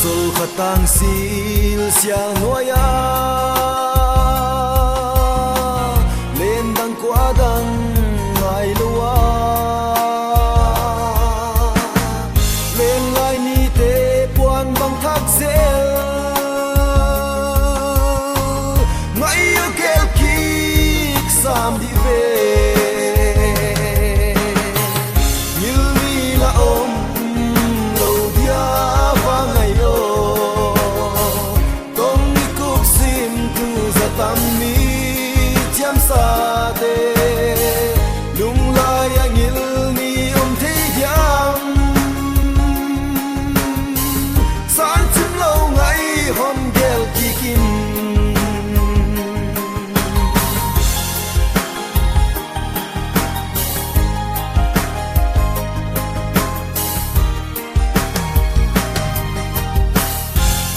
Sol khatang sil siang noya lên đăng qua đăng ngài lúa lên lại ni tê buồn bằng thác zel ngài yêu kêu kik sam đi về như mi là ôm lâu dia và ngày tâm mi chăm sa te lung lai anh yêu mi thế giang san chim lâu ngày hôm gel kikin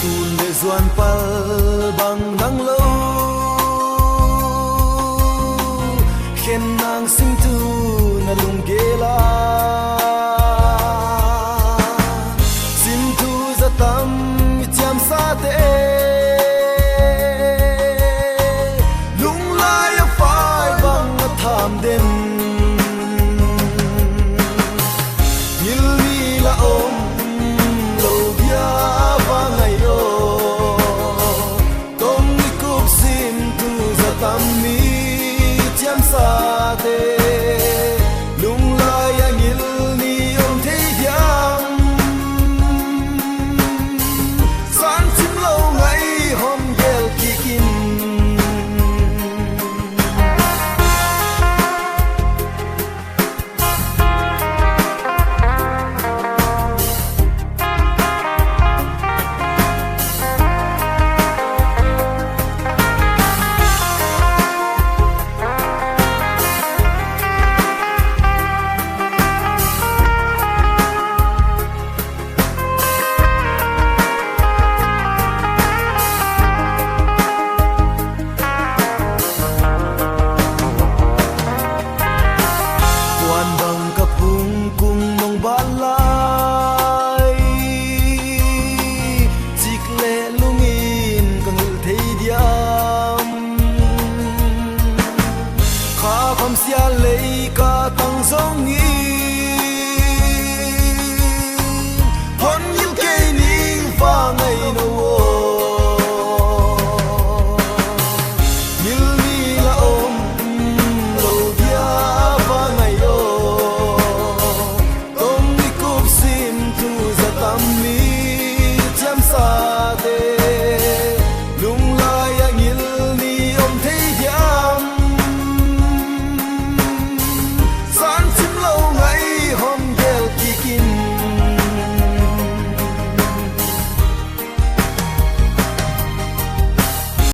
tuôn để doan pal bằng nắng lâu